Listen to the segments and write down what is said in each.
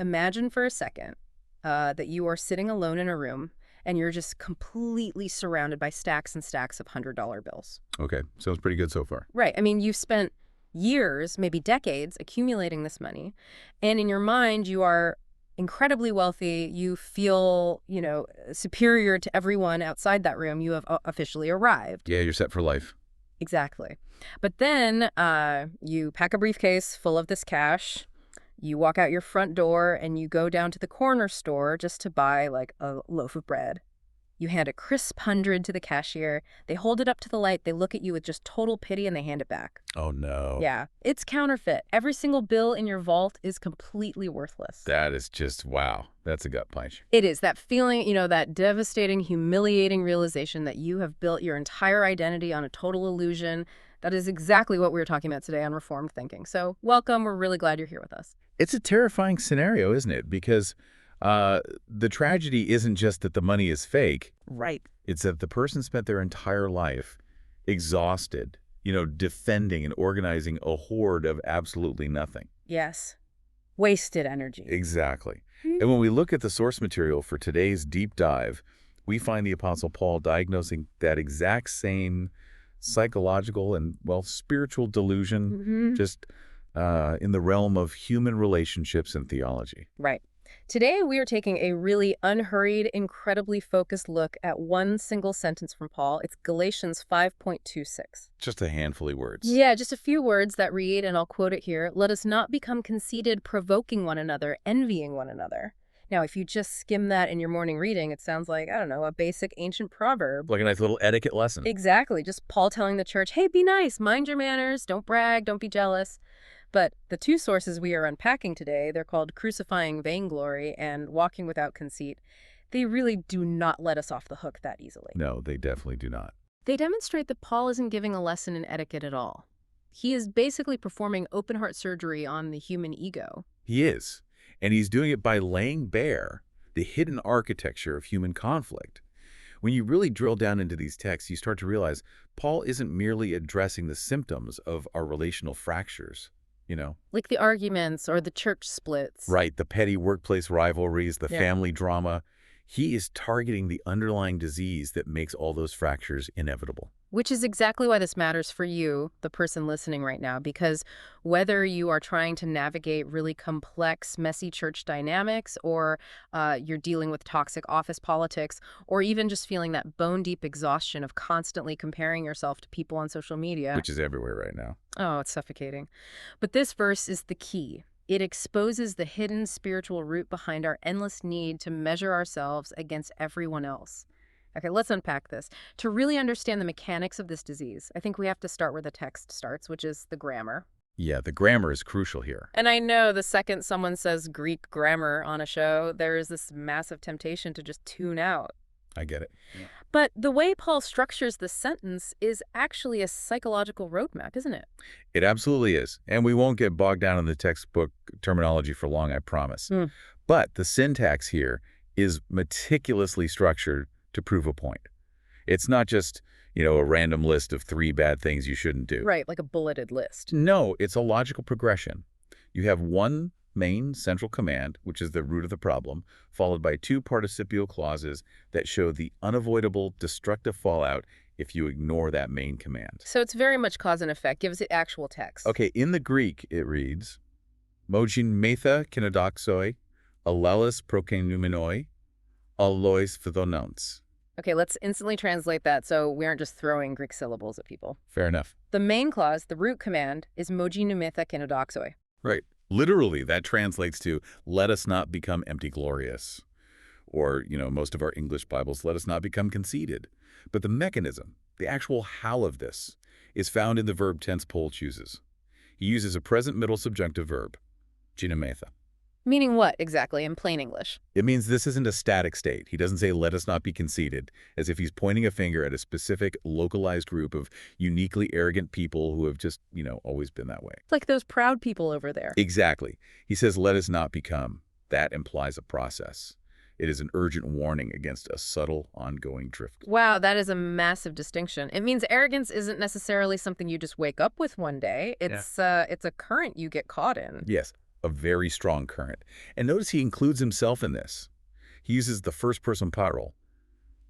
Imagine for a second that you are sitting alone in a room and you're just completely surrounded by stacks and stacks of $100 bills. Okay, sounds pretty good so far. Right. I mean, you've spent years, maybe decades, accumulating this money. And in your mind, you are incredibly wealthy. You feel, superior to everyone outside that room. You have officially arrived. Yeah, you're set for life. Exactly. But then you pack a briefcase full of this cash. You walk out your front door and you go down to the corner store just to buy like a loaf of bread. You hand a crisp 100 to the cashier. They hold it up to the light. They look at you with just total pity and they hand it back. Oh, no. Yeah, it's counterfeit. Every single bill in your vault is completely worthless. That is just, wow. That's a gut punch. It is. That feeling, that devastating, humiliating realization that you have built your entire identity on a total illusion. That is exactly what we were talking about today on Reformed Thinking. So welcome. We're really glad you're here with us. It's a terrifying scenario, isn't it? Because the tragedy isn't just that the money is fake. Right. It's that the person spent their entire life exhausted, defending and organizing a hoard of absolutely nothing. Yes. Wasted energy. Exactly. And when we look at the source material for today's deep dive, we find the Apostle Paul diagnosing that exact same psychological and, spiritual delusion just in the realm of human relationships and theology. Right. Today, we are taking a really unhurried, incredibly focused look at one single sentence from Paul. It's Galatians 5.26. Just a handful of words. Yeah, just a few words that read, and I'll quote it here, "Let us not become conceited, provoking one another, envying one another." Now, if you just skim that in your morning reading, it sounds like, I don't know, a basic ancient proverb. Like a nice little etiquette lesson. Exactly. Just Paul telling the church, hey, be nice, mind your manners, don't brag, don't be jealous. But the two sources we are unpacking today, they're called Crucifying Vainglory and Walking Without Conceit. They really do not let us off the hook that easily. No, they definitely do not. They demonstrate that Paul isn't giving a lesson in etiquette at all. He is basically performing open-heart surgery on the human ego. He is. And he's doing it by laying bare the hidden architecture of human conflict. When you really drill down into these texts, you start to realize Paul isn't merely addressing the symptoms of our relational fractures. Like the arguments or the church splits. Right, the petty workplace rivalries, the family drama. He is targeting the underlying disease that makes all those fractures inevitable. Which is exactly why this matters for you, the person listening right now, because whether you are trying to navigate really complex, messy church dynamics, or you're dealing with toxic office politics, or even just feeling that bone-deep exhaustion of constantly comparing yourself to people on social media. Which is everywhere right now. Oh, it's suffocating. But this verse is the key. It exposes the hidden spiritual root behind our endless need to measure ourselves against everyone else. Okay, let's unpack this. To really understand the mechanics of this disease, I think we have to start where the text starts, which is the grammar. Yeah, the grammar is crucial here. And I know the second someone says Greek grammar on a show, there is this massive temptation to just tune out. I get it. Yeah. But the way Paul structures the sentence is actually a psychological roadmap, isn't it? It absolutely is. And we won't get bogged down in the textbook terminology for long, I promise. But the syntax here is meticulously structured to prove a point. It's not just, a random list of 3 bad things you shouldn't do. Right, like a bulleted list. No, it's a logical progression. You have one main central command, which is the root of the problem, followed by 2 participial clauses that show the unavoidable destructive fallout if you ignore that main command. So it's very much cause and effect. Give us the actual text. Okay, in the Greek, it reads, Mojin metha kenodoxoi, alelis prokeinumenoi, allois phthonons. Okay, let's instantly translate that so we aren't just throwing Greek syllables at people. Fair enough. The main clause, the root command, is moji numitha kenodoxoi. Right. Literally, that translates to, let us not become empty glorious. Or, most of our English Bibles, let us not become conceited. But the mechanism, the actual how of this, is found in the verb tense Paul chooses. He uses a present middle subjunctive verb, ginemetha. Meaning what, exactly, in plain English? It means this isn't a static state. He doesn't say, let us not be conceited, as if he's pointing a finger at a specific, localized group of uniquely arrogant people who have just, always been that way. Like those proud people over there. Exactly. He says, let us not become. That implies a process. It is an urgent warning against a subtle, ongoing drift. Wow, that is a massive distinction. It means arrogance isn't necessarily something you just wake up with one day. It's a current you get caught in. Yes. a very strong current. And notice he includes himself in this. He uses the first-person plural.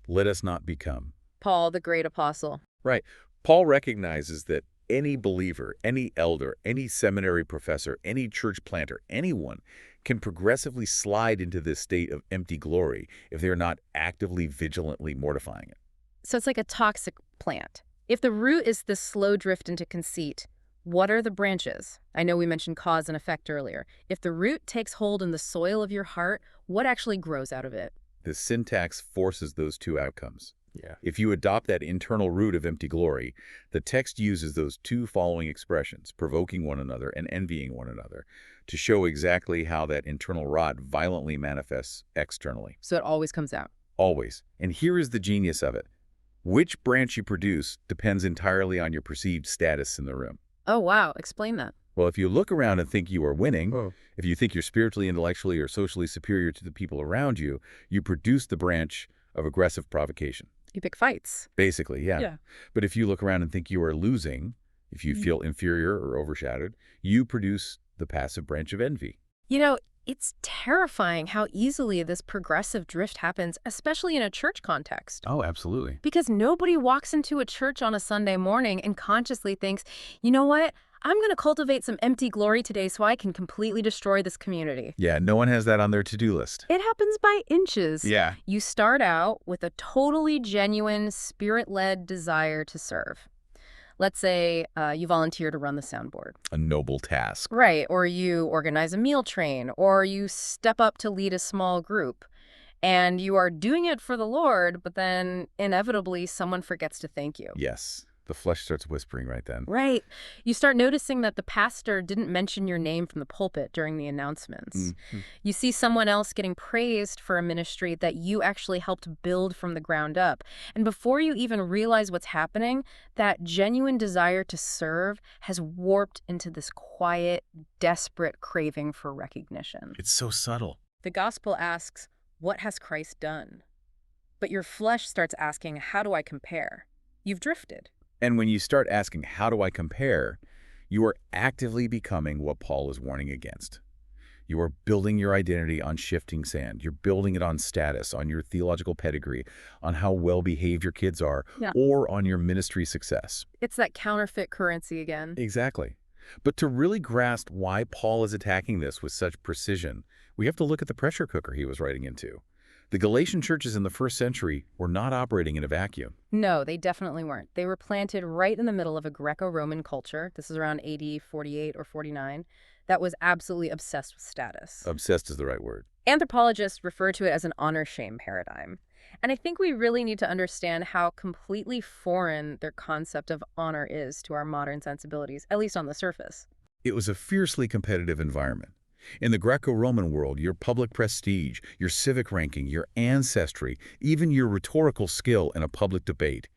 Let us not become. Paul, the great apostle. Right. Paul recognizes that any believer, any elder, any seminary professor, any church planter, anyone can progressively slide into this state of empty glory if they're not actively, vigilantly mortifying it. So it's like a toxic plant. If the root is this slow drift into conceit, what are the branches? I know we mentioned cause and effect earlier. If the root takes hold in the soil of your heart, what actually grows out of it? The syntax forces those two outcomes. Yeah. If you adopt that internal root of empty glory, the text uses those two following expressions, provoking one another and envying one another, to show exactly how that internal rot violently manifests externally. So it always comes out. Always. And here is the genius of it. Which branch you produce depends entirely on your perceived status in the room. Oh, wow. Explain that. Well, if you look around and think you are winning, Oh. if you think you're spiritually, intellectually, or socially superior to the people around you, you produce the branch of aggressive provocation. You pick fights. Basically, yeah. Yeah. But if you look around and think you are losing, if you feel inferior or overshadowed, you produce the passive branch of envy. You know, it's terrifying how easily this progressive drift happens, especially in a church context. Oh, absolutely. Because nobody walks into a church on a Sunday morning and consciously thinks, you know what? I'm going to cultivate some empty glory today so I can completely destroy this community. Yeah, no one has that on their to-do list. It happens by inches. Yeah. You start out with a totally genuine, spirit-led desire to serve. Let's say you volunteer to run the soundboard. A noble task. Right, or you organize a meal train, or you step up to lead a small group. And you are doing it for the Lord, but then inevitably someone forgets to thank you. Yes. The flesh starts whispering right then. Right. You start noticing that the pastor didn't mention your name from the pulpit during the announcements. Mm-hmm. You see someone else getting praised for a ministry that you actually helped build from the ground up. And before you even realize what's happening, that genuine desire to serve has warped into this quiet, desperate craving for recognition. It's so subtle. The gospel asks, what has Christ done? But your flesh starts asking, how do I compare? You've drifted. And when you start asking, how do I compare, you are actively becoming what Paul is warning against. You are building your identity on shifting sand. You're building it on status, on your theological pedigree, on how well-behaved your kids are, or on your ministry success. It's that counterfeit currency again. Exactly. But to really grasp why Paul is attacking this with such precision, we have to look at the pressure cooker he was writing into. The Galatian churches in the first century were not operating in a vacuum. No, they definitely weren't. They were planted right in the middle of a Greco-Roman culture. This is around AD 48 or 49. That was absolutely obsessed with status. Obsessed is the right word. Anthropologists refer to it as an honor-shame paradigm. And I think we really need to understand how completely foreign their concept of honor is to our modern sensibilities, at least on the surface. It was a fiercely competitive environment. In the Greco-Roman world, your public prestige, your civic ranking, your ancestry, even your rhetorical skill in a public debate,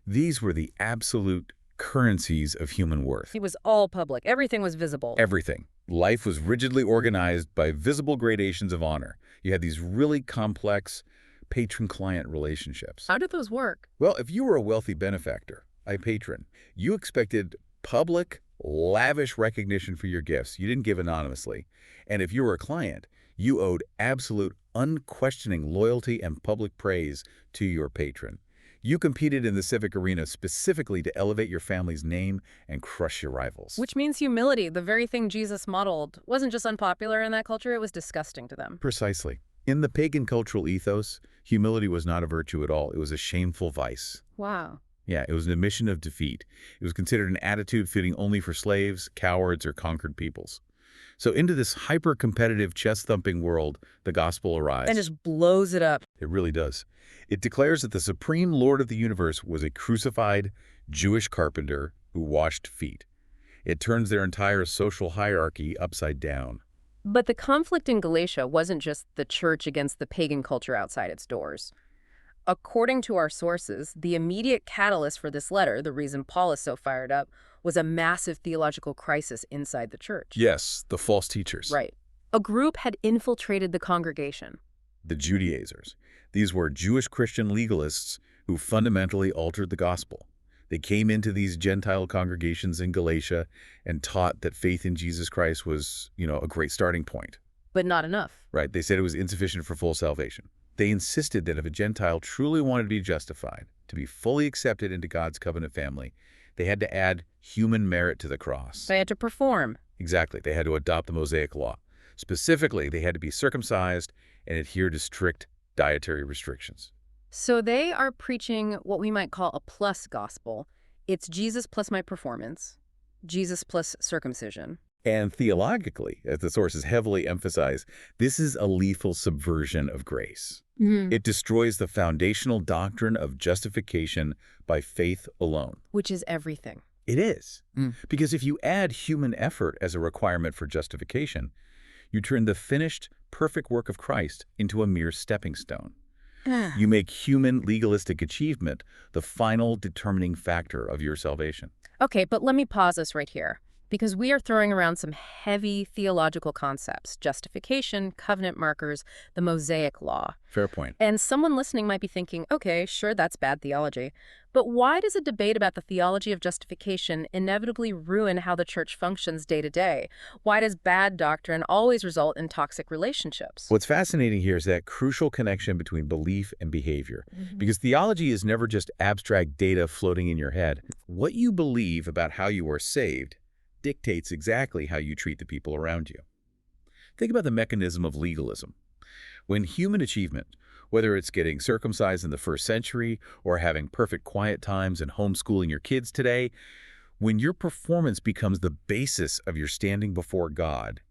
these were the absolute currencies of human worth. It was all public. Everything was visible. Everything. Life was rigidly organized by visible gradations of honor. You had these really complex patron-client relationships. How did those work? Well, if you were a wealthy benefactor, a patron, you expected public, lavish recognition for your gifts. You didn't give anonymously. And if you were a client, you owed absolute, unquestioning loyalty and public praise to your patron. You competed in the civic arena specifically to elevate your family's name and crush your rivals. Which means humility, the very thing Jesus modeled, wasn't just unpopular in that culture, it was disgusting to them. Precisely. In the pagan cultural ethos, humility was not a virtue at all. It was a shameful vice. Wow. Yeah, it was an admission of defeat. It was considered an attitude fitting only for slaves, cowards, or conquered peoples. So into this hyper-competitive, chest-thumping world, the gospel arrives. And just blows it up. It really does. It declares that the supreme Lord of the universe was a crucified Jewish carpenter who washed feet. It turns their entire social hierarchy upside down. But the conflict in Galatia wasn't just the church against the pagan culture outside its doors. According to our sources, the immediate catalyst for this letter, the reason Paul is so fired up, was a massive theological crisis inside the church. Yes, the false teachers. Right. A group had infiltrated the congregation. The Judaizers. These were Jewish Christian legalists who fundamentally altered the gospel. They came into these Gentile congregations in Galatia and taught that faith in Jesus Christ was, a great starting point. But not enough. Right? They said it was insufficient for full salvation. They insisted that if a Gentile truly wanted to be justified, to be fully accepted into God's covenant family, they had to add human merit to the cross. They had to perform. Exactly. They had to adopt the Mosaic law. Specifically, they had to be circumcised and adhere to strict dietary restrictions. So they are preaching what we might call a plus gospel. It's Jesus plus my performance, Jesus plus circumcision. And theologically, as the sources heavily emphasize, this is a lethal subversion of grace. It destroys the foundational doctrine of justification by faith alone. Which is everything. It is. Because if you add human effort as a requirement for justification, you turn the finished, perfect work of Christ into a mere stepping stone. You make human legalistic achievement the final determining factor of your salvation. Okay, but let me pause us right here, because we are throwing around some heavy theological concepts: justification, covenant markers, the Mosaic law. Fair point. And someone listening might be thinking, okay, sure, that's bad theology. But why does a debate about the theology of justification inevitably ruin how the church functions day to day? Why does bad doctrine always result in toxic relationships? What's fascinating here is that crucial connection between belief and behavior. Because theology is never just abstract data floating in your head. What you believe about how you are saved dictates exactly how you treat the people around you. Think about the mechanism of legalism. When human achievement, whether it's getting circumcised in the first century or having perfect quiet times and homeschooling your kids today, when your performance becomes the basis of your standing before God,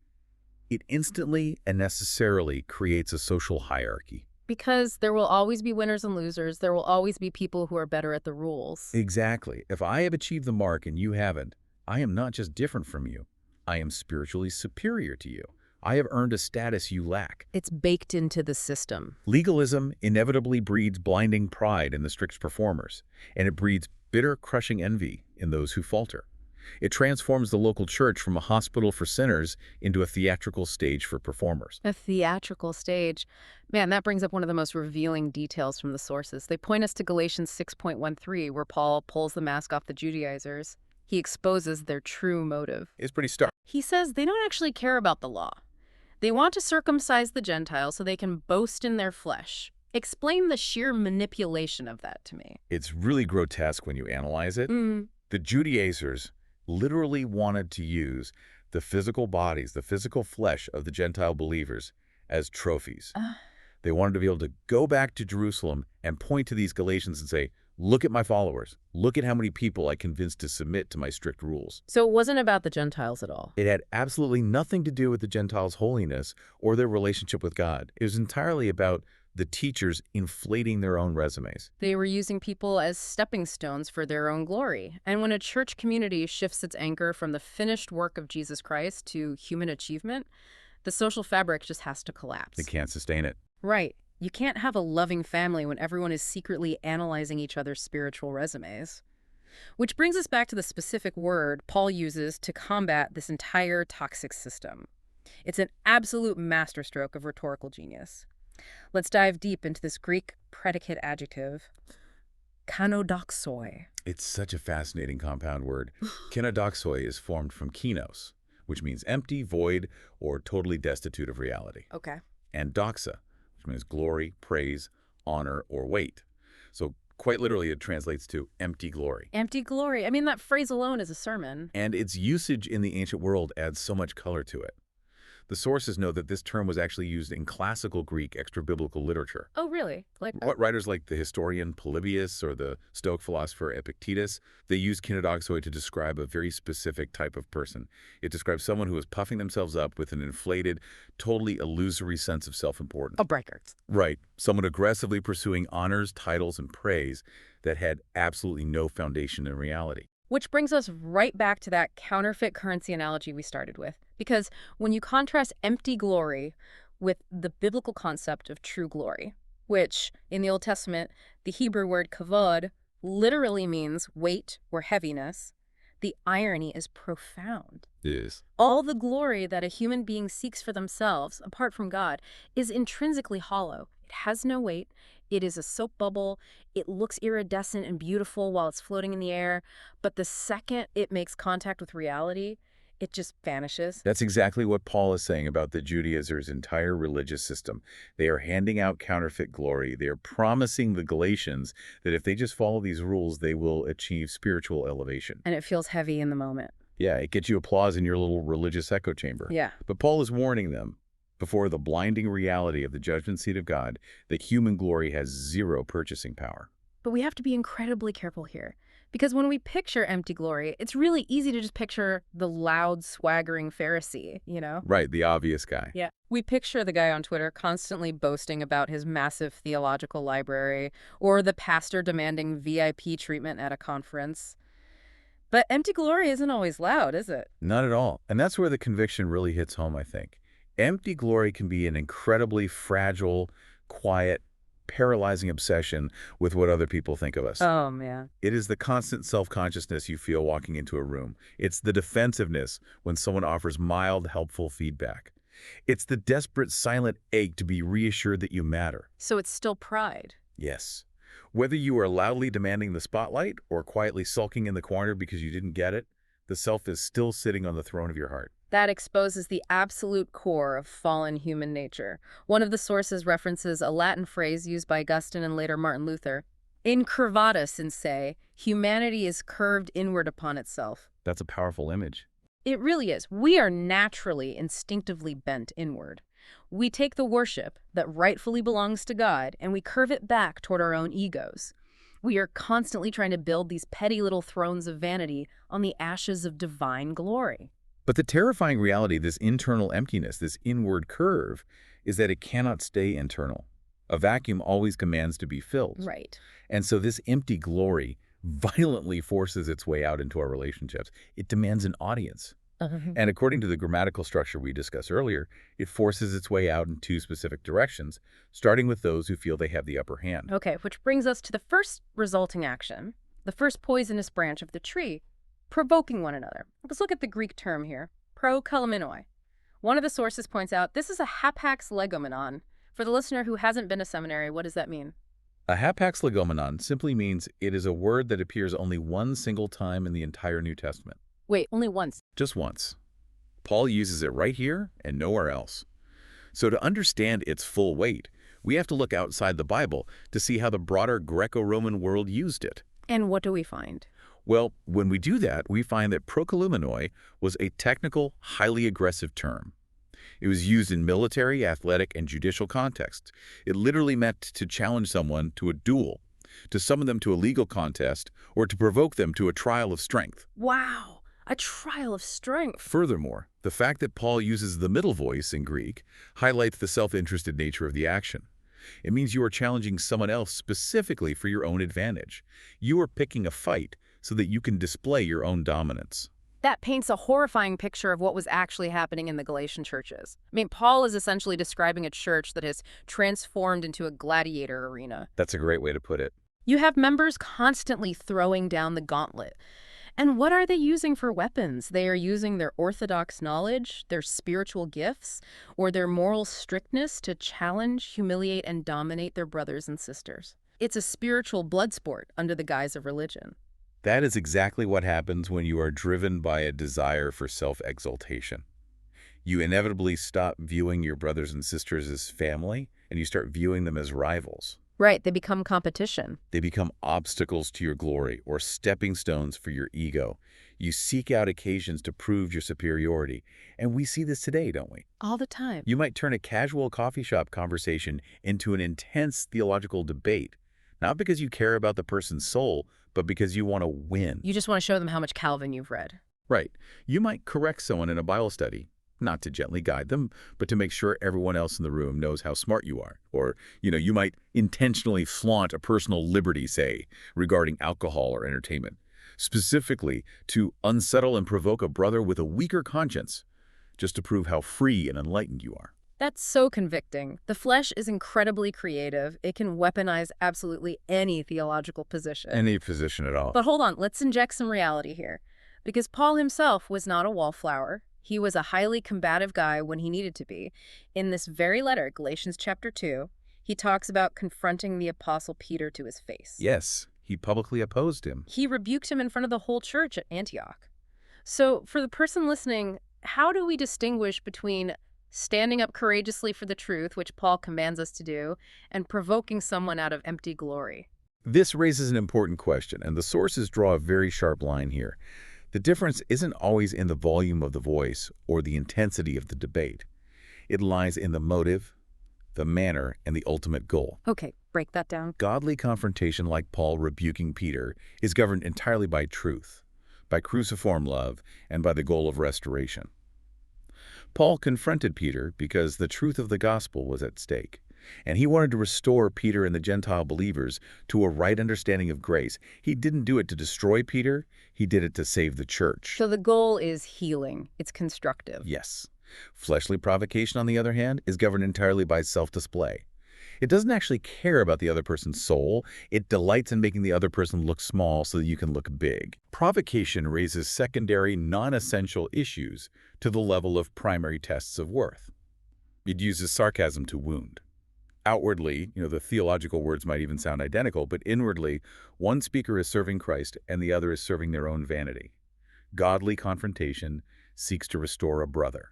it instantly and necessarily creates a social hierarchy. Because there will always be winners and losers. There will always be people who are better at the rules. Exactly. If I have achieved the mark and you haven't, I am not just different from you. I am spiritually superior to you. I have earned a status you lack. It's baked into the system. Legalism inevitably breeds blinding pride in the strict performers, and it breeds bitter, crushing envy in those who falter. It transforms the local church from a hospital for sinners into a theatrical stage for performers. A theatrical stage. Man, that brings up one of the most revealing details from the sources. They point us to Galatians 6.13, where Paul pulls the mask off the Judaizers. He exposes their true motive. It's pretty stark. He says they don't actually care about the law. They want to circumcise the Gentiles so they can boast in their flesh. Explain the sheer manipulation of that to me. It's really grotesque when you analyze it. The Judaizers literally wanted to use the physical bodies, the physical flesh of the Gentile believers as trophies. They wanted to be able to go back to Jerusalem and point to these Galatians and say, look at my followers. Look at how many people I convinced to submit to my strict rules. So it wasn't about the Gentiles at all. It had absolutely nothing to do with the Gentiles' holiness or their relationship with God. It was entirely about the teachers inflating their own resumes. They were using people as stepping stones for their own glory. And when a church community shifts its anchor from the finished work of Jesus Christ to human achievement, the social fabric just has to collapse. They can't sustain it. Right. You can't have a loving family when everyone is secretly analyzing each other's spiritual resumes. Which brings us back to the specific word Paul uses to combat this entire toxic system. It's an absolute masterstroke of rhetorical genius. Let's dive deep into this Greek predicate adjective, kenodoxoi. It's such a fascinating compound word. Kenodoxoi is formed from kenos, which means empty, void, or totally destitute of reality. Okay. And doxa, which means glory, praise, honor, or weight. So quite literally, it translates to empty glory. Empty glory. I mean, that phrase alone is a sermon. And its usage in the ancient world adds so much color to it. The sources know that this term was actually used in classical Greek extra-biblical literature. Oh, really? What writers like the historian Polybius or the Stoic philosopher Epictetus, they used kenodoxoi to describe a very specific type of person. It describes someone who is puffing themselves up with an inflated, totally illusory sense of self-importance. Oh, braggart. Right. Someone aggressively pursuing honors, titles, and praise that had absolutely no foundation in reality. Which brings us right back to that counterfeit currency analogy we started with. Because when you contrast empty glory with the biblical concept of true glory, which in the Old Testament, the Hebrew word kavod literally means weight or heaviness, The irony is profound. Is. All the glory that a human being seeks for themselves, apart from God, is intrinsically hollow. It has no weight. It is a soap bubble. It looks iridescent and beautiful while it's floating in the air. But the second it makes contact with reality, it just vanishes. That's exactly what Paul is saying about the Judaizers' entire religious system. They are handing out counterfeit glory. They are promising the Galatians that if they just follow these rules, they will achieve spiritual elevation. And it feels heavy in the moment. Yeah, it gets you applause in your little religious echo chamber. Yeah. But Paul is warning them before the blinding reality of the judgment seat of God that human glory has zero purchasing power. But we have to be incredibly careful here. Because when we picture empty glory, it's really easy to just picture the loud, swaggering Pharisee, you know? Right, the obvious guy. Yeah. We picture the guy on Twitter constantly boasting about his massive theological library, or the pastor demanding VIP treatment at a conference. But empty glory isn't always loud, is it? Not at all. And that's where the conviction really hits home, I think. Empty glory can be an incredibly fragile, quiet, paralyzing obsession with what other people think of us. Oh, man. It is the constant self-consciousness you feel walking into a room. It's the defensiveness when someone offers mild, helpful feedback. It's the desperate, silent ache to be reassured that you matter. So it's still pride. Yes. Whether you are loudly demanding the spotlight or quietly sulking in the corner because you didn't get it, the self is still sitting on the throne of your heart. That exposes the absolute core of fallen human nature. One of the sources references a Latin phrase used by Augustine and later Martin Luther. Incurvatus in se, humanity is curved inward upon itself. That's a powerful image. It really is. We are naturally, instinctively bent inward. We take the worship that rightfully belongs to God and we curve it back toward our own egos. We are constantly trying to build these petty little thrones of vanity on the ashes of divine glory. But the terrifying reality, this internal emptiness, this inward curve, is that it cannot stay internal. A vacuum always commands to be filled. Right. And so this empty glory violently forces its way out into our relationships. It demands an audience. And according to the grammatical structure we discussed earlier, it forces its way out in two specific directions, starting with those who feel they have the upper hand. Okay, which brings us to the first resulting action, the first poisonous branch of the tree, provoking one another. Let's look at the Greek term here, prokalamenoi. One of the sources points out this is a hapax legomenon. For the listener who hasn't been to seminary, what does that mean? A hapax legomenon simply means it is a word that appears only one single time in the entire New Testament. Wait, only once? Just once. Paul uses it right here and nowhere else. So to understand its full weight, we have to look outside the Bible to see how the broader Greco-Roman world used it. And what do we find? Well, when we do that, we find that prokalamenoi was a technical, highly aggressive term. It was used in military, athletic, and judicial contexts. It literally meant to challenge someone to a duel, to summon them to a legal contest, or to provoke them to a trial of strength. Wow, a trial of strength. Furthermore, the fact that Paul uses the middle voice in Greek highlights the self-interested nature of the action. It means you are challenging someone else specifically for your own advantage. You are picking a fight so that you can display your own dominance. That paints a horrifying picture of what was actually happening in the Galatian churches. I mean, Paul is essentially describing a church that has transformed into a gladiator arena. That's a great way to put it. You have members constantly throwing down the gauntlet. And what are they using for weapons? They are using their orthodox knowledge, their spiritual gifts, or their moral strictness to challenge, humiliate, and dominate their brothers and sisters. It's a spiritual blood sport under the guise of religion. That is exactly what happens when you are driven by a desire for self-exaltation. You inevitably stop viewing your brothers and sisters as family, and you start viewing them as rivals. Right, they become competition. They become obstacles to your glory or stepping stones for your ego. You seek out occasions to prove your superiority. And we see this today, don't we? All the time. You might turn a casual coffee shop conversation into an intense theological debate, not because you care about the person's soul, but because you want to win. You just want to show them how much Calvin you've read. Right. You might correct someone in a Bible study, not to gently guide them, but to make sure everyone else in the room knows how smart you are. Or, you might intentionally flaunt a personal liberty, say, regarding alcohol or entertainment, specifically to unsettle and provoke a brother with a weaker conscience, just to prove how free and enlightened you are. That's so convicting. The flesh is incredibly creative. It can weaponize absolutely any theological position. Any position at all. But hold on, let's inject some reality here. because Paul himself was not a wallflower. He was a highly combative guy when he needed to be. In this very letter, Galatians chapter 2, he talks about confronting the apostle Peter to his face. Yes, he publicly opposed him. He rebuked him in front of the whole church at Antioch. So for the person listening, how do we distinguish between standing up courageously for the truth, which Paul commands us to do, and provoking someone out of empty glory? This raises an important question, and the sources draw a very sharp line here. The difference isn't always in the volume of the voice or the intensity of the debate. It lies in the motive, the manner, and the ultimate goal. Okay, break that down. Godly confrontation, like Paul rebuking Peter, is governed entirely by truth, by cruciform love, and by the goal of restoration. Paul confronted Peter because the truth of the gospel was at stake, and he wanted to restore Peter and the Gentile believers to a right understanding of grace. He didn't do it to destroy Peter, he did it to save the church. So the goal is healing. It's constructive. Yes. Fleshly provocation, on the other hand, is governed entirely by self-display. It doesn't actually care about the other person's soul. It delights in making the other person look small so that you can look big. Provocation raises secondary, non-essential issues to the level of primary tests of worth. It uses sarcasm to wound. Outwardly, the theological words might even sound identical, but inwardly, one speaker is serving Christ and the other is serving their own vanity. Godly confrontation seeks to restore a brother.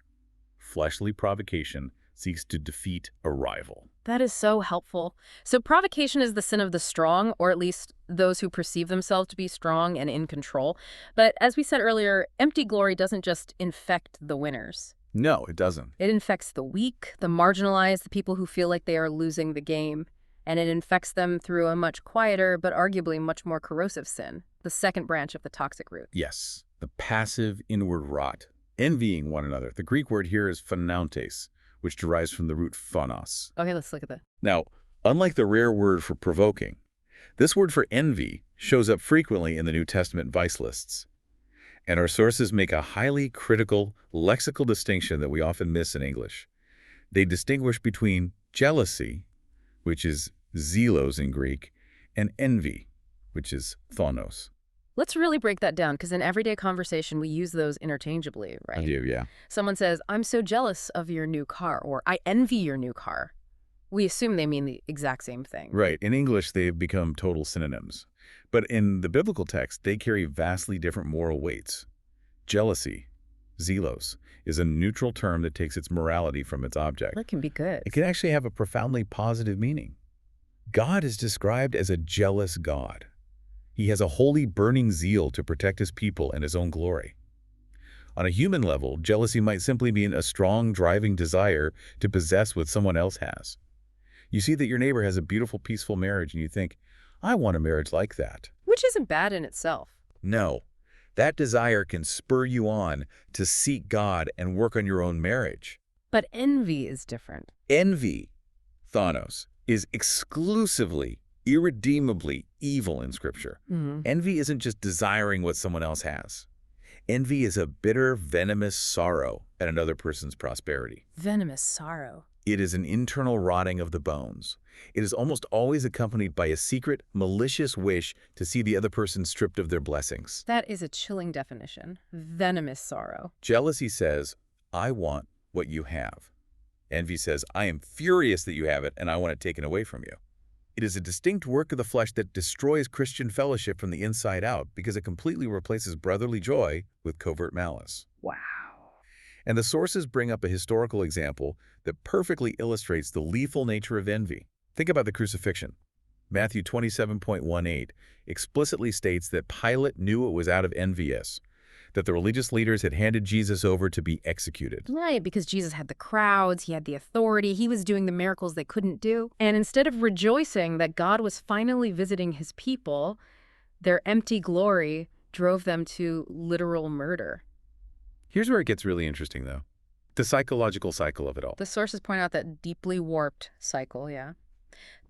Fleshly provocation seeks to defeat a rival. That is so helpful. So provocation is the sin of the strong, or at least those who perceive themselves to be strong and in control. But as we said earlier, empty glory doesn't just infect the winners. No, it doesn't. It infects the weak, the marginalized, the people who feel like they are losing the game. And it infects them through a much quieter, but arguably much more corrosive sin, the second branch of the toxic root. Yes, the passive inward rot, envying one another. The Greek word here is phonantes, which derives from the root phonos. Okay, let's look at that. Now, unlike the rare word for provoking, this word for envy shows up frequently in the New Testament vice lists. And our sources make a highly critical lexical distinction that we often miss in English. They distinguish between jealousy, which is zelos in Greek, and envy, which is phonos. Let's really break that down, because in everyday conversation, we use those interchangeably, right? I do, yeah. Someone says, I'm so jealous of your new car, or I envy your new car. We assume they mean the exact same thing. Right. In English, they've become total synonyms. But in the biblical text, they carry vastly different moral weights. Jealousy, zelos, is a neutral term that takes its morality from its object. That can be good. It can actually have a profoundly positive meaning. God is described as a jealous God. He has a holy, burning zeal to protect his people and his own glory. On a human level, jealousy might simply mean a strong, driving desire to possess what someone else has. You see that your neighbor has a beautiful, peaceful marriage, and you think, I want a marriage like that. Which isn't bad in itself. No. That desire can spur you on to seek God and work on your own marriage. But envy is different. Envy, phonos, is exclusively, irredeemably evil in Scripture. Envy isn't just desiring what someone else has. Envy is a bitter, venomous sorrow at another person's prosperity. Venomous sorrow. It is an internal rotting of the bones. It is almost always accompanied by a secret, malicious wish to see the other person stripped of their blessings. That is a chilling definition. Venomous sorrow. Jealousy says, I want what you have. Envy says, I am furious that you have it and I want it taken away from you. It is a distinct work of the flesh that destroys Christian fellowship from the inside out because it completely replaces brotherly joy with covert malice. Wow. And the sources bring up a historical example that perfectly illustrates the lethal nature of envy. Think about the crucifixion. Matthew 27:18 explicitly states that Pilate knew it was out of envious, that the religious leaders had handed Jesus over to be executed. Right, because Jesus had the crowds, he had the authority, he was doing the miracles they couldn't do. And instead of rejoicing that God was finally visiting his people, their empty glory drove them to literal murder. Here's where it gets really interesting, though. The psychological cycle of it all. The sources point out that deeply warped cycle, yeah.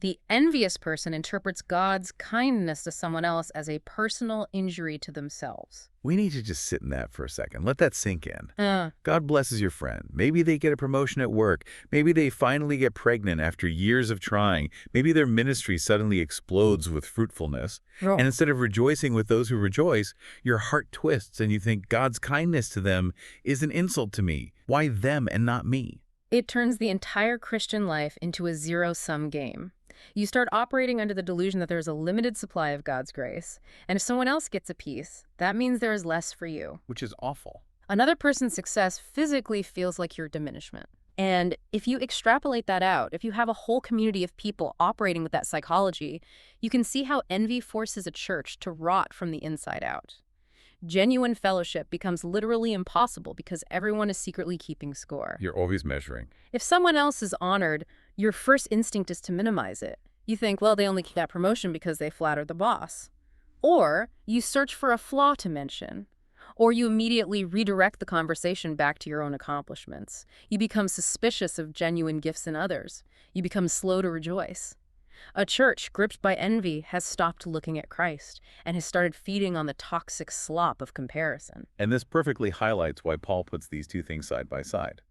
The envious person interprets God's kindness to someone else as a personal injury to themselves. We need to just sit in that for a second. Let that sink in. Uh, God blesses your friend. Maybe they get a promotion at work. Maybe they finally get pregnant after years of trying. Maybe their ministry suddenly explodes with fruitfulness. oh. And instead of rejoicing with those who rejoice, your heart twists and you think God's kindness to them is an insult to me. Why them and not me? It turns the entire Christian life into a zero-sum game. You start operating under the delusion that there's a limited supply of God's grace, and if someone else gets a piece, that means there is less for you. Which is awful. Another person's success physically feels like your diminishment. And if you extrapolate that out, if you have a whole community of people operating with that psychology, you can see how envy forces a church to rot from the inside out. Genuine fellowship becomes literally impossible because everyone is secretly keeping score. You're always measuring. If someone else is honored, your first instinct is to minimize it. You think, well, they only get that promotion because they flattered the boss. Or you search for a flaw to mention. Or you immediately redirect the conversation back to your own accomplishments. You become suspicious of genuine gifts in others. You become slow to rejoice. A church gripped by envy has stopped looking at Christ and has started feeding on the toxic slop of comparison. And this perfectly highlights why Paul puts these two things side by side.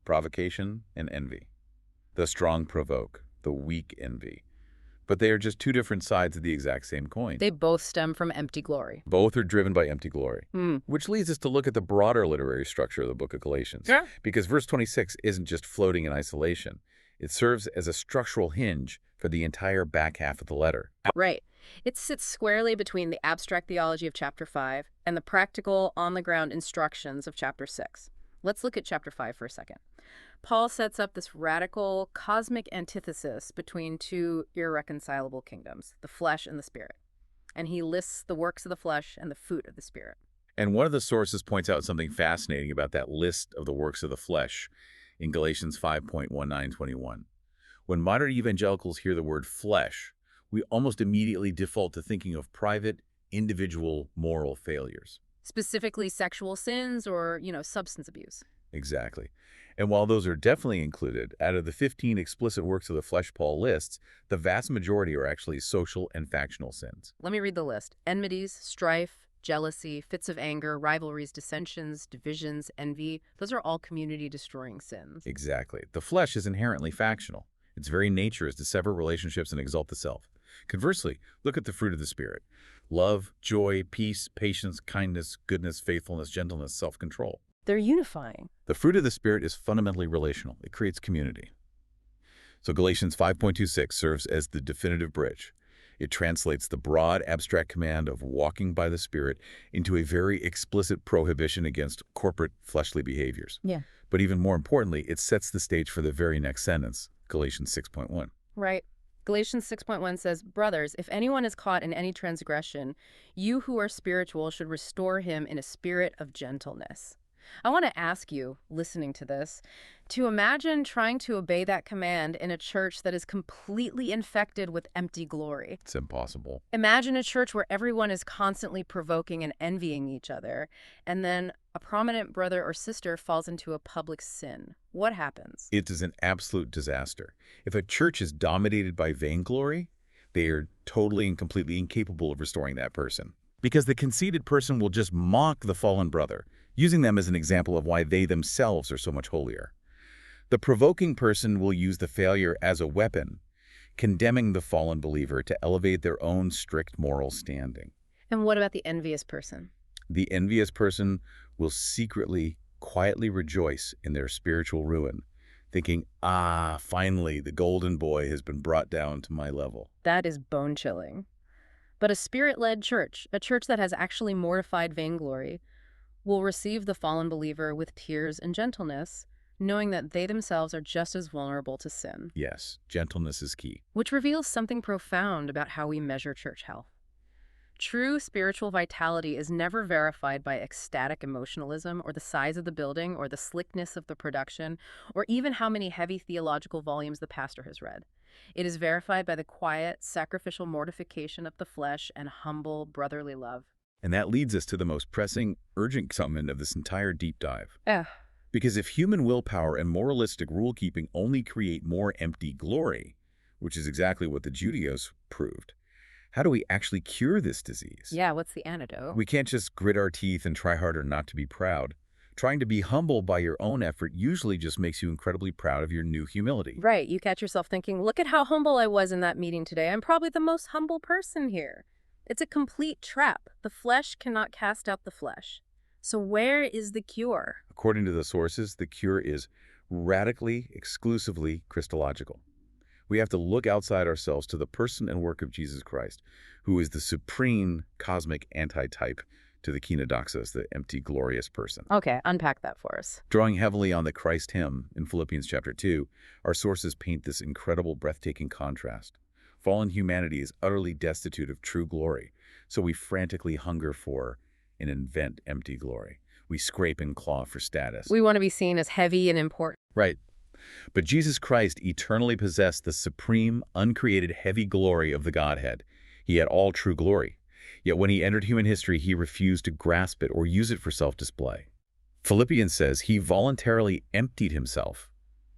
Provocation and envy. The strong provoke, the weak envy. But they are just two different sides of the exact same coin. They both stem from empty glory. Both are driven by empty glory. Which leads us to look at the broader literary structure of the book of Galatians. Yeah. Because verse 26 isn't just floating in isolation. It serves as a structural hinge for the entire back half of the letter. Right. It sits squarely between the abstract theology of chapter 5 and the practical, on-the-ground instructions of chapter 6. Let's look at chapter 5 for a second. Paul sets up this radical, cosmic antithesis between two irreconcilable kingdoms, the flesh and the spirit. And he lists the works of the flesh and the fruit of the spirit. And one of the sources points out something fascinating about that list of the works of the flesh in Galatians 5:19-21. When modern evangelicals hear the word flesh, we almost immediately default to thinking of private, individual moral failures. Specifically sexual sins or, substance abuse. Exactly. And while those are definitely included, out of the 15 explicit works of the flesh Paul lists, the vast majority are actually social and factional sins. Let me read the list. Enmities, strife, jealousy, fits of anger, rivalries, dissensions, divisions, envy. Those are all community-destroying sins. Exactly. The flesh is inherently factional. Its very nature is to sever relationships and exalt the self. Conversely, look at the fruit of the Spirit. Love, joy, peace, patience, kindness, goodness, faithfulness, gentleness, self-control. They're unifying. The fruit of the Spirit is fundamentally relational. It creates community. So Galatians 5:26 serves as the definitive bridge. It translates the broad, abstract command of walking by the Spirit into a very explicit prohibition against corporate, fleshly behaviors. Yeah. But even more importantly, it sets the stage for the very next sentence, Galatians 6:1. Right. Galatians 6:1 says, "Brothers, if anyone is caught in any transgression, you who are spiritual should restore him in a spirit of gentleness." I want to ask you, listening to this, to imagine trying to obey that command in a church that is completely infected with empty glory. It's impossible. Imagine a church where everyone is constantly provoking and envying each other, and then a prominent brother or sister falls into a public sin. What happens? It is an absolute disaster. If a church is dominated by vainglory, they are totally and completely incapable of restoring that person. Because the conceited person will just mock the fallen brother, using them as an example of why they themselves are so much holier. The provoking person will use the failure as a weapon, condemning the fallen believer to elevate their own strict moral standing. And what about the envious person? The envious person will secretly, quietly rejoice in their spiritual ruin, thinking, finally, the golden boy has been brought down to my level. That is bone-chilling. But a spirit-led church, a church that has actually mortified vainglory, will receive the fallen believer with tears and gentleness, knowing that they themselves are just as vulnerable to sin. Yes, gentleness is key. Which reveals something profound about how we measure church health. True spiritual vitality is never verified by ecstatic emotionalism or the size of the building or the slickness of the production or even how many heavy theological volumes the pastor has read. It is verified by the quiet, sacrificial mortification of the flesh and humble, brotherly love. And that leads us to the most pressing, urgent summon of this entire deep dive. Ugh. Because if human willpower and moralistic rule-keeping only create more empty glory, which is exactly what the Judaizers proved. How do we actually cure this disease? Yeah, what's the antidote? We can't just grit our teeth and try harder not to be proud. Trying to be humble by your own effort usually just makes you incredibly proud of your new humility. Right, you catch yourself thinking, look at how humble I was in that meeting today. I'm probably the most humble person here. It's a complete trap. The flesh cannot cast out the flesh. So where is the cure? According to the sources, the cure is radically, exclusively Christological. We have to look outside ourselves to the person and work of Jesus Christ, who is the supreme cosmic antitype to the kenodoxos, the empty, glorious person. Okay, unpack that for us. Drawing heavily on the Christ hymn in Philippians chapter 2, our sources paint this incredible, breathtaking contrast. Fallen humanity is utterly destitute of true glory, so we frantically hunger for and invent empty glory. We scrape and claw for status. We want to be seen as heavy and important. Right. But Jesus Christ eternally possessed the supreme, uncreated, heavy glory of the Godhead. He had all true glory. Yet when he entered human history, he refused to grasp it or use it for self-display. Philippians says he voluntarily emptied himself,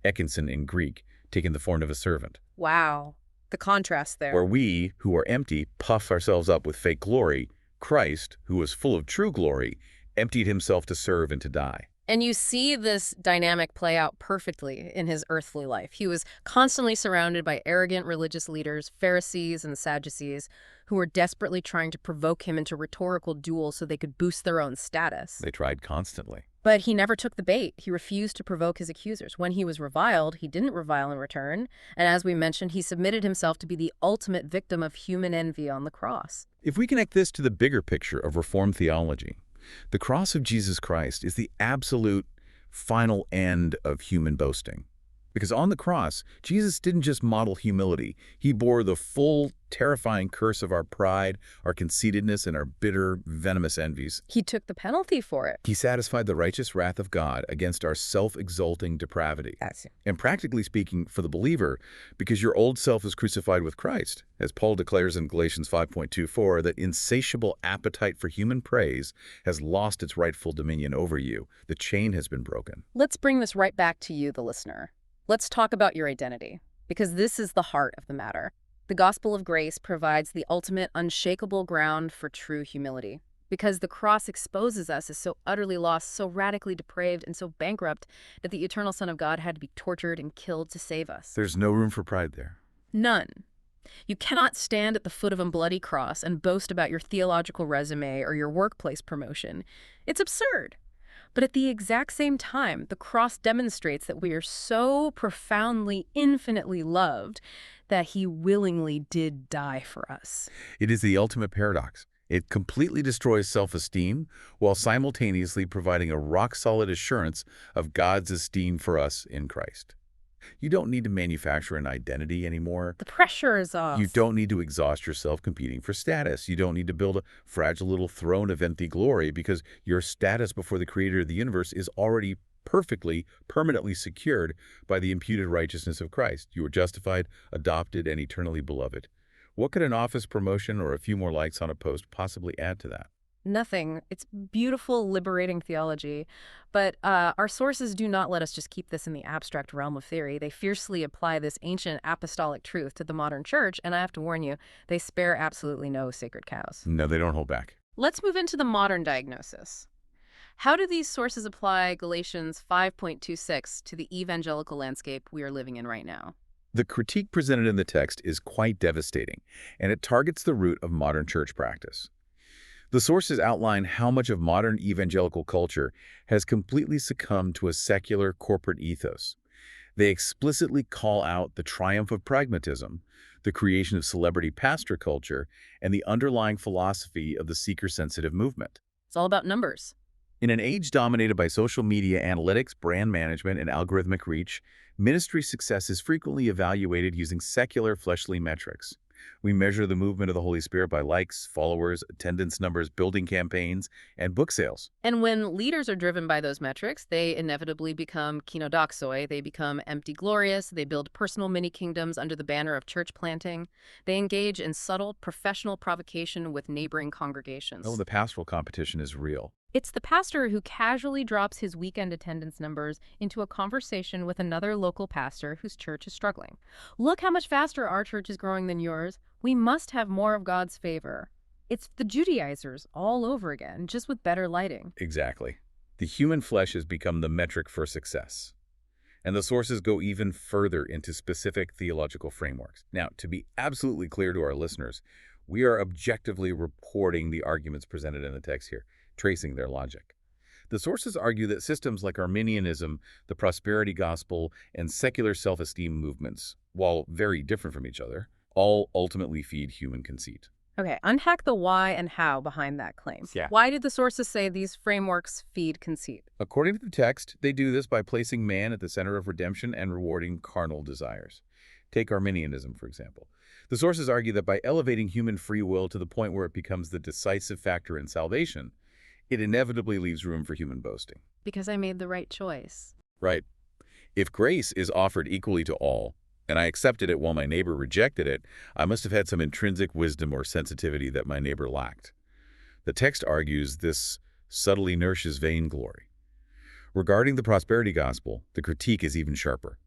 ekinson in Greek, taking the form of a servant. Wow, the contrast there. Where we, who are empty, puff ourselves up with fake glory, Christ, who was full of true glory, emptied himself to serve and to die. And you see this dynamic play out perfectly in his earthly life. He was constantly surrounded by arrogant religious leaders, Pharisees and Sadducees, who were desperately trying to provoke him into rhetorical duels so they could boost their own status. They tried constantly. But he never took the bait. He refused to provoke his accusers. When he was reviled, he didn't revile in return. And as we mentioned, he submitted himself to be the ultimate victim of human envy on the cross. If we connect this to the bigger picture of Reformed theology, the cross of Jesus Christ is the absolute final end of human boasting. Because on the cross, Jesus didn't just model humility. He bore the full, terrifying curse of our pride, our conceitedness, and our bitter, venomous envies. He took the penalty for it. He satisfied the righteous wrath of God against our self-exalting depravity. That's it. And practically speaking, for the believer, because your old self is crucified with Christ, as Paul declares in Galatians 5:24, that insatiable appetite for human praise has lost its rightful dominion over you. The chain has been broken. Let's bring this right back to you, the listener. Let's talk about your identity, because this is the heart of the matter. The gospel of grace provides the ultimate unshakable ground for true humility, because the cross exposes us as so utterly lost, so radically depraved, and so bankrupt that the eternal Son of God had to be tortured and killed to save us. There's no room for pride there. None. You cannot stand at the foot of a bloody cross and boast about your theological resume or your workplace promotion. It's absurd. But at the exact same time, the cross demonstrates that we are so profoundly, infinitely loved that he willingly did die for us. It is the ultimate paradox. It completely destroys self-esteem while simultaneously providing a rock-solid assurance of God's esteem for us in Christ. You don't need to manufacture an identity anymore. The pressure is off. You don't need to exhaust yourself competing for status. You don't need to build a fragile little throne of empty glory because your status before the creator of the universe is already perfectly, permanently secured by the imputed righteousness of Christ. You are justified, adopted, and eternally beloved. What could an office promotion or a few more likes on a post possibly add to that? Nothing. It's beautiful, liberating theology. But our sources do not let us just keep this in the abstract realm of theory. They fiercely apply this ancient apostolic truth to the modern church, and I have to warn you, they spare absolutely no sacred cows. No, they don't hold back. Let's move into the modern diagnosis. How do these sources apply Galatians 5.26 to the evangelical landscape we are living in right now? The critique presented in the text is quite devastating, and it targets the root of modern church practice. The sources outline how much of modern evangelical culture has completely succumbed to a secular corporate ethos. They explicitly call out the triumph of pragmatism, the creation of celebrity pastor culture, and the underlying philosophy of the seeker-sensitive movement. It's all about numbers. In an age dominated by social media analytics, brand management, and algorithmic reach, ministry success is frequently evaluated using secular fleshly metrics. We measure the movement of the Holy Spirit by likes, followers, attendance numbers, building campaigns, and book sales. And when leaders are driven by those metrics, they inevitably become kenodoxoi. They become empty glorious. They build personal mini-kingdoms under the banner of church planting. They engage in subtle professional provocation with neighboring congregations. Oh, the pastoral competition is real. It's the pastor who casually drops his weekend attendance numbers into a conversation with another local pastor whose church is struggling. Look how much faster our church is growing than yours. We must have more of God's favor. It's the Judaizers all over again, just with better lighting. Exactly. The human flesh has become the metric for success. And the sources go even further into specific theological frameworks. Now, to be absolutely clear to our listeners, we are objectively reporting the arguments presented in the text here, tracing their logic. The sources argue that systems like Arminianism, the prosperity gospel, and secular self-esteem movements, while very different from each other, all ultimately feed human conceit. Okay, unpack the why and how behind that claim. Yeah. Why did the sources say these frameworks feed conceit? According to the text, they do this by placing man at the center of redemption and rewarding carnal desires. Take Arminianism, for example. The sources argue that by elevating human free will to the point where it becomes the decisive factor in salvation, it inevitably leaves room for human boasting. Because I made the right choice. Right. If grace is offered equally to all, and I accepted it while my neighbor rejected it, I must have had some intrinsic wisdom or sensitivity that my neighbor lacked. The text argues this subtly nourishes vainglory. Regarding the prosperity gospel, the critique is even sharper.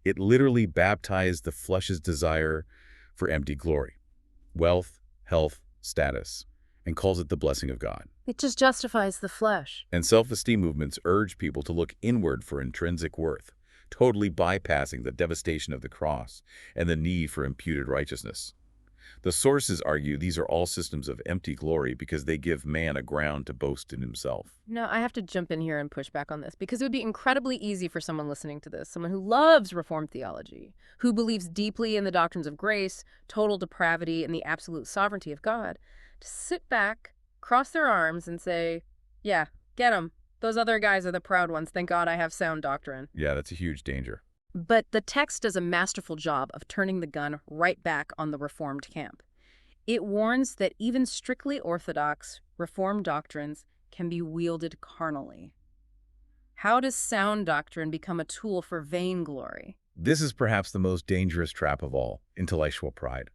It literally baptized the flesh's desire for empty glory, wealth, health, status, and calls it the blessing of God. It just justifies the flesh. And self-esteem movements urge people to look inward for intrinsic worth, totally bypassing the devastation of the cross and the need for imputed righteousness. The sources argue these are all systems of empty glory because they give man a ground to boast in himself. No, I have to jump in here and push back on this because it would be incredibly easy for someone listening to this, someone who loves Reformed theology, who believes deeply in the doctrines of grace, total depravity, and the absolute sovereignty of God, to sit back, cross their arms, and say, yeah, get them. Those other guys are the proud ones. Thank God I have sound doctrine. Yeah, that's a huge danger. But the text does a masterful job of turning the gun right back on the Reformed camp. It warns that even strictly orthodox Reformed doctrines can be wielded carnally. How does sound doctrine become a tool for vainglory? This is perhaps the most dangerous trap of all, intellectual pride.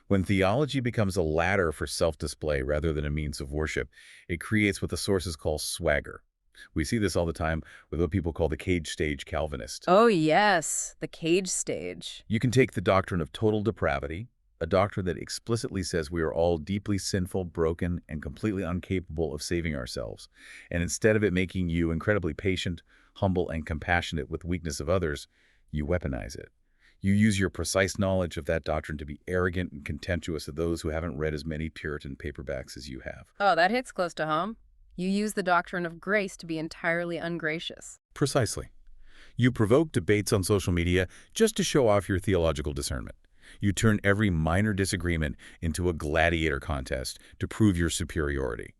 When theology becomes a ladder for self-display rather than a means of worship, it creates what the sources call swagger. We see this all the time with what people call the cage stage Calvinist. Oh, yes, the cage stage. You can take the doctrine of total depravity, a doctrine that explicitly says we are all deeply sinful, broken, and completely incapable of saving ourselves. And instead of it making you incredibly patient, humble, and compassionate with weakness of others, you weaponize it. You use your precise knowledge of that doctrine to be arrogant and contemptuous of those who haven't read as many Puritan paperbacks as you have. Oh, that hits close to home. You use the doctrine of grace to be entirely ungracious. Precisely. You provoke debates on social media just to show off your theological discernment. You turn every minor disagreement into a gladiator contest to prove your superiority.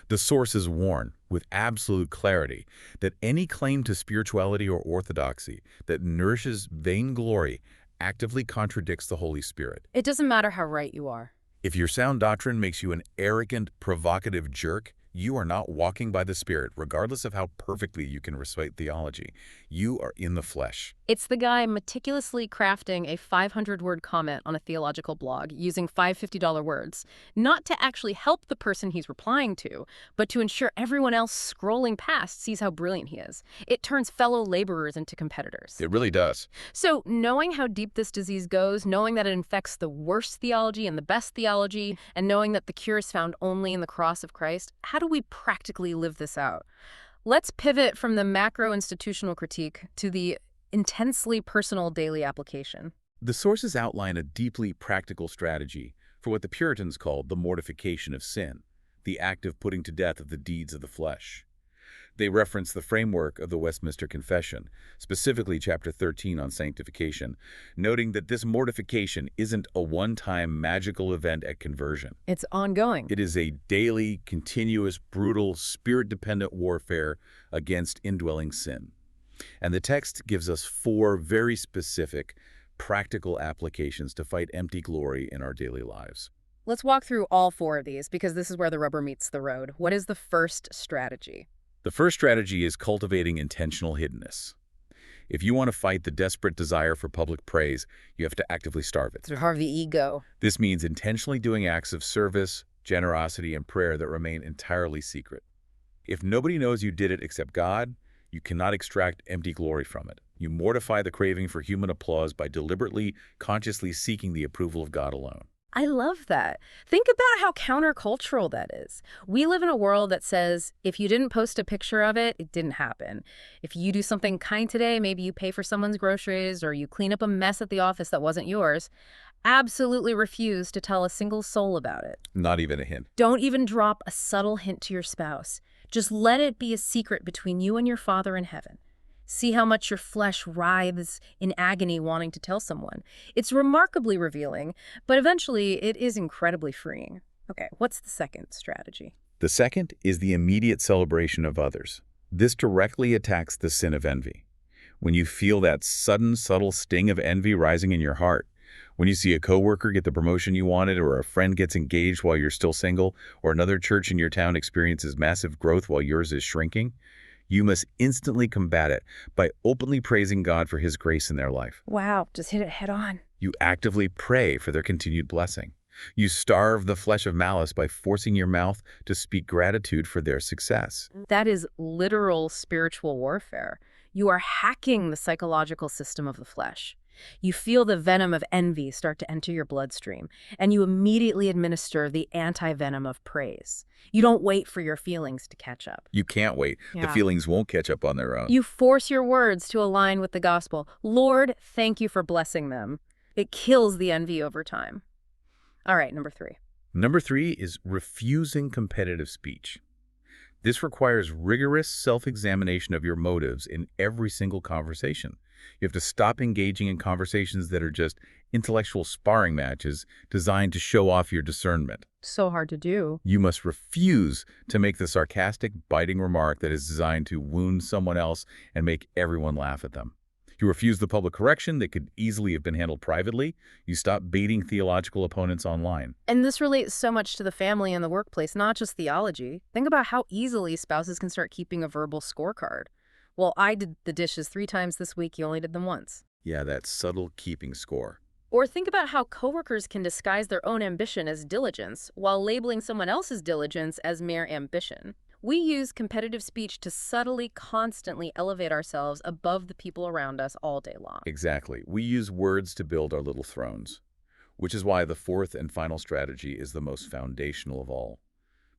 The sources warn, with absolute clarity, that any claim to spirituality or orthodoxy that nourishes vainglory actively contradicts the Holy Spirit. It doesn't matter how right you are. If your sound doctrine makes you an arrogant, provocative jerk, you are not walking by the Spirit, regardless of how perfectly you can recite theology. You are in the flesh. It's the guy meticulously crafting a 500-word comment on a theological blog using $550 words, not to actually help the person he's replying to, but to ensure everyone else scrolling past sees how brilliant he is. It turns fellow laborers into competitors. It really does. So knowing how deep this disease goes, knowing that it infects the worst theology and the best theology, and knowing that the cure is found only in the cross of Christ, how do we practically live this out? Let's pivot from the macro-institutional critique to the intensely personal daily application. The sources outline a deeply practical strategy for what the Puritans called the mortification of sin, the act of putting to death of the deeds of the flesh. They reference the framework of the Westminster Confession, specifically chapter 13 on sanctification, noting that this mortification isn't a one-time magical event at conversion. It's ongoing. It is a daily, continuous, brutal, spirit-dependent warfare against indwelling sin. And the text gives us 4 very specific, practical applications to fight empty glory in our daily lives. Let's walk through all 4 of these because this is where the rubber meets the road. What is the first strategy? The first strategy is cultivating intentional hiddenness. If you want to fight the desperate desire for public praise, you have to actively starve it. To harm the ego. This means intentionally doing acts of service, generosity, and prayer that remain entirely secret. If nobody knows you did it except God, you cannot extract empty glory from it. You mortify the craving for human applause by deliberately, consciously seeking the approval of God alone. I love that. Think about how countercultural that is. We live in a world that says if you didn't post a picture of it, it didn't happen. If you do something kind today, maybe you pay for someone's groceries or you clean up a mess at the office that wasn't yours, absolutely refuse to tell a single soul about it. Not even a hint. Don't even drop a subtle hint to your spouse. Just let it be a secret between you and your Father in heaven. See how much your flesh writhes in agony wanting to tell someone. It's remarkably revealing, but eventually it is incredibly freeing. Okay, what's the second strategy? The second is the immediate celebration of others. This directly attacks the sin of envy. When you feel that sudden, subtle sting of envy rising in your heart, when you see a coworker get the promotion you wanted, or a friend gets engaged while you're still single, or another church in your town experiences massive growth while yours is shrinking, you must instantly combat it by openly praising God for His grace in their life. Wow, just hit it head on. You actively pray for their continued blessing. You starve the flesh of malice by forcing your mouth to speak gratitude for their success. That is literal spiritual warfare. You are hacking the psychological system of the flesh. You feel the venom of envy start to enter your bloodstream, and you immediately administer the anti-venom of praise. You don't wait for your feelings to catch up. You can't wait. The Yeah. feelings won't catch up on their own. You force your words to align with the gospel. Lord, thank you for blessing them. It kills the envy over time. All right, number 3. Number 3 is refusing competitive speech. This requires rigorous self-examination of your motives in every single conversation. You have to stop engaging in conversations that are just intellectual sparring matches designed to show off your discernment. So hard to do. You must refuse to make the sarcastic, biting remark that is designed to wound someone else and make everyone laugh at them. You refuse the public correction that could easily have been handled privately. You stop baiting theological opponents online. And this relates so much to the family and the workplace, not just theology. Think about how easily spouses can start keeping a verbal scorecard. Well, I did the dishes 3 times this week, you only did them once. Yeah, that subtle keeping score. Or think about how coworkers can disguise their own ambition as diligence while labeling someone else's diligence as mere ambition. We use competitive speech to subtly, constantly elevate ourselves above the people around us all day long. Exactly. We use words to build our little thrones, which is why the fourth and final strategy is the most foundational of all.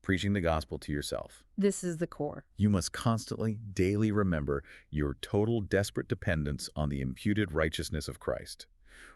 Preaching the gospel to yourself. This is the core. You must constantly, daily remember your total desperate dependence on the imputed righteousness of Christ.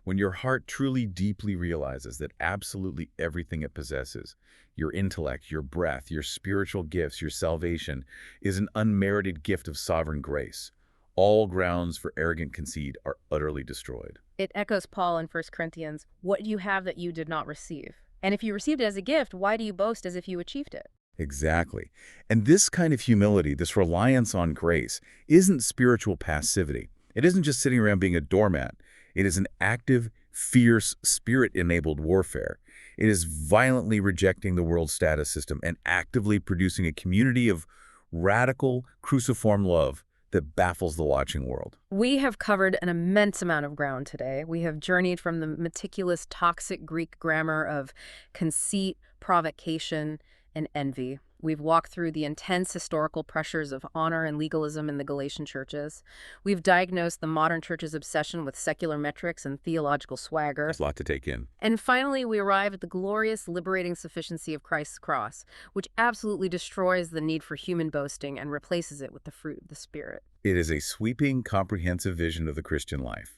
When your heart truly deeply realizes that absolutely everything it possesses, your intellect, your breath, your spiritual gifts, your salvation, is an unmerited gift of sovereign grace, all grounds for arrogant conceit are utterly destroyed. It echoes Paul in 1 Corinthians, "What do you have that you did not receive? And if you received it as a gift, why do you boast as if you achieved it?" Exactly. And this kind of humility, this reliance on grace, isn't spiritual passivity. It isn't just sitting around being a doormat. It is an active, fierce, spirit-enabled warfare. It is violently rejecting the world status system and actively producing a community of radical, cruciform love that baffles the watching world. We have covered an immense amount of ground today. We have journeyed from the meticulous, toxic Greek grammar of conceit, provocation, and envy. We've walked through the intense historical pressures of honor and legalism in the Galatian churches. We've diagnosed the modern church's obsession with secular metrics and theological swagger. There's a lot to take in. And finally, we arrive at the glorious, liberating sufficiency of Christ's cross, which absolutely destroys the need for human boasting and replaces it with the fruit of the Spirit. It is a sweeping, comprehensive vision of the Christian life.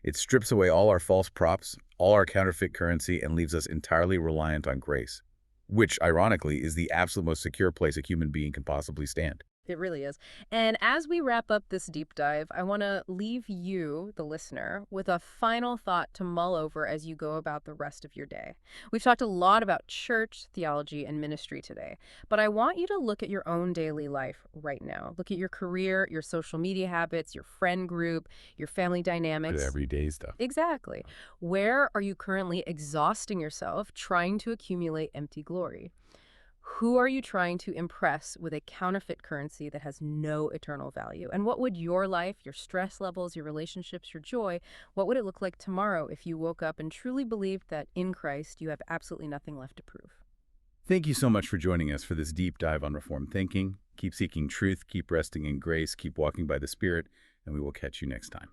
It strips away all our false props, all our counterfeit currency, and leaves us entirely reliant on grace, which, ironically, is the absolute most secure place a human being can possibly stand. It really is. And as we wrap up this deep dive, I want to leave you, the listener, with a final thought to mull over as you go about the rest of your day. We've talked a lot about church, theology, and ministry today, but I want you to look at your own daily life right now. Look at your career, your social media habits, your friend group, your family dynamics. The everyday stuff. Exactly. Where are you currently exhausting yourself trying to accumulate empty glory? Who are you trying to impress with a counterfeit currency that has no eternal value? And what would your life, your stress levels, your relationships, your joy, what would it look like tomorrow if you woke up and truly believed that in Christ you have absolutely nothing left to prove? Thank you so much for joining us for this deep dive on Reformed thinking. Keep seeking truth, keep resting in grace, keep walking by the Spirit, and we will catch you next time.